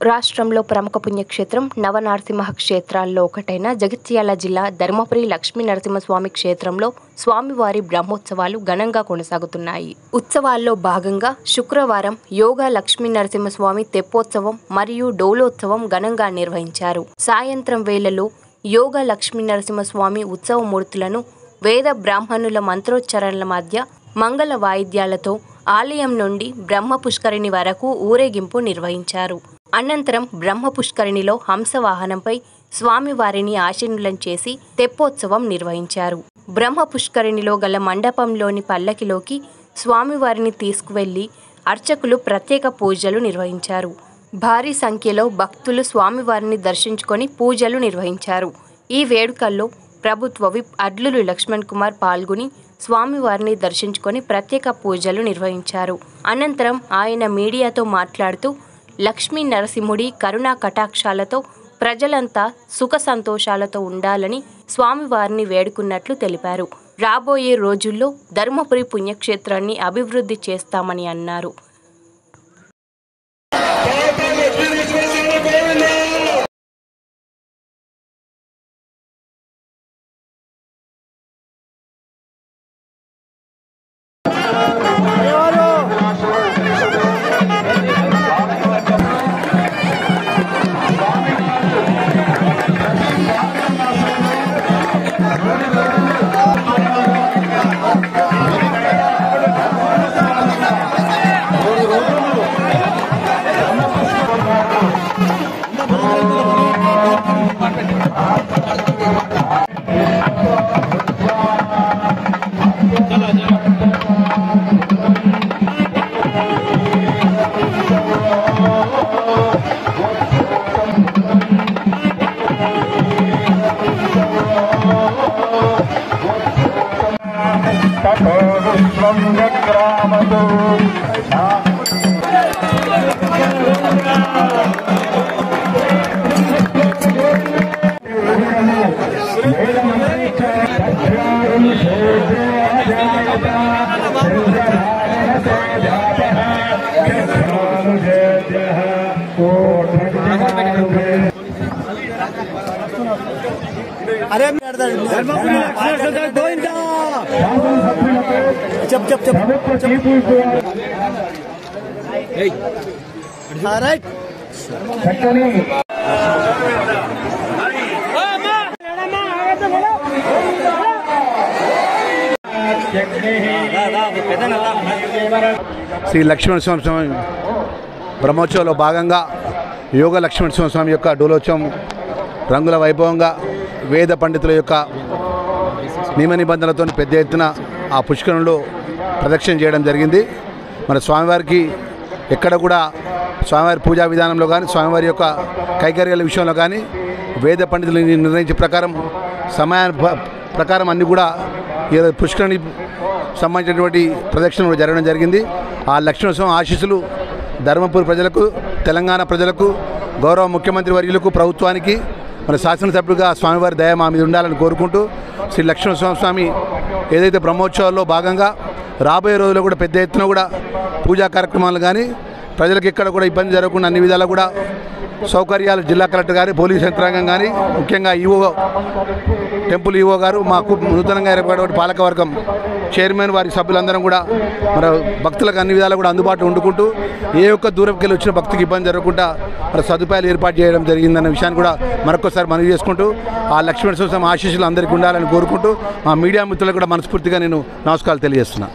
రాష్ట్రంలో ప్రముఖ పుణ్యక్షేత్రం నవనరసింహ క్షేత్రాల్లో ఒకటైన జగిత్యాల జిల్లా ధర్మపురి లక్ష్మీ నరసింహస్వామి క్షేత్రంలో స్వామివారి బ్రహ్మోత్సవాలు ఘనంగా కొనసాగుతున్నాయి. ఉత్సవాల్లో భాగంగా శుక్రవారం యోగా లక్ష్మీ నరసింహస్వామి తెప్పోత్సవం మరియు డోలోత్సవం ఘనంగా నిర్వహించారు. సాయంత్రం వేళలో యోగా లక్ష్మీ నరసింహస్వామి ఉత్సవ మూర్తులను వేద బ్రాహ్మణుల మంత్రోచ్చరణల మధ్య మంగళ వాయిద్యాలతో ఆలయం నుండి బ్రహ్మ పుష్కరిణి వరకు ఊరేగింపు నిర్వహించారు. అనంతరం బ్రహ్మ పుష్కరిణిలో హంసవాహనంపై స్వామివారిని ఆశీనులను చేసి తెప్పోత్సవం నిర్వహించారు. బ్రహ్మ పుష్కరిణిలో గల మండపంలోని పల్లకిలోకి స్వామివారిని తీసుకువెళ్లి అర్చకులు ప్రత్యేక పూజలు నిర్వహించారు. భారీ సంఖ్యలో భక్తులు స్వామివారిని దర్శించుకొని పూజలు నిర్వహించారు. ఈ వేడుకల్లో ప్రభుత్వ విప్ అడ్లూరి లక్ష్మణ్ కుమార్ పాల్గొని స్వామివారిని దర్శించుకొని ప్రత్యేక పూజలు నిర్వహించారు. అనంతరం ఆయన మీడియాతో మాట్లాడుతూ లక్ష్మీ నరసింహుడి కరుణా కటాక్షాలతో ప్రజలంతా సుఖ సంతోషాలతో ఉండాలని స్వామివారిని వేడుకున్నట్లు తెలిపారు. రాబోయే రోజుల్లో ధర్మపురి పుణ్యక్షేత్రాన్ని అభివృద్ధి చేస్తామని అన్నారు. अरे శ్రీ లక్ష్మీనరసింహస్వామి బ్రహ్మోత్సవంలో భాగంగా యోగ లక్ష్మీనరసింహస్వామి యొక్క డోలోత్సవం రంగుల వైభవంగా వేద పండితుల యొక్క నియమ నిబంధనలతో పెద్ద ఎత్తున ఆ పుష్కరంలో ప్రదక్షిణ చేయడం జరిగింది. మన స్వామివారికి ఎక్కడ కూడా స్వామివారి పూజా విధానంలో కానీ స్వామివారి యొక్క కైంకర్యాల విషయంలో కానీ వేద పండితులు నిర్ణయించే ప్రకారం ప్రకారం అన్నీ కూడా పుష్కరిణి సంబంధించినటువంటి ప్రదక్షిణలు జరగడం జరిగింది. ఆ లక్ష్మీనరసింహ ఆశీస్సులు ధర్మపురి ప్రజలకు, తెలంగాణ ప్రజలకు, గౌరవ ముఖ్యమంత్రి వర్యులకు, ప్రభుత్వానికి, మన శాసనసభ్యులుగా స్వామివారి దయ మా మీద ఉండాలని కోరుకుంటూ శ్రీ లక్ష్మీనరసింహస్వామి ఏదైతే బ్రహ్మోత్సవాల్లో భాగంగా రాబోయే రోజుల్లో కూడా పెద్ద ఎత్తున కూడా పూజా కార్యక్రమాలు కానీ ప్రజలకు ఎక్కడ కూడా ఇబ్బంది జరగకుండా అన్ని విధాలా కూడా సౌకర్యాలు జిల్లా కలెక్టర్ గారి, పోలీస్ యంత్రాంగం కానీ, ముఖ్యంగా ఈవో టెంపుల్ ఈవో గారు, మాకు నూతనంగా ఏర్పడిన పాలకవర్గం చైర్మన్ వారి సభ్యులందరం కూడా మన భక్తులకు అన్ని విధాలు కూడా అందుబాటులో ఉండుకుంటూ ఏ ఒక్క దూరంకి వెళ్ళి వచ్చిన భక్తికి ఇబ్బంది జరగకుండా మన సదుపాయాలు ఏర్పాటు చేయడం జరిగిందన్న విషయాన్ని కూడా మరొకసారి మనవి చేసుకుంటూ ఆ లక్ష్మీనరసింహస్వామి ఆశీస్సులు అందరికీ ఉండాలని కోరుకుంటూ మా మీడియా మిత్రులకు కూడా మనస్ఫూర్తిగా నేను నమస్కారాలు తెలియజేస్తున్నాను.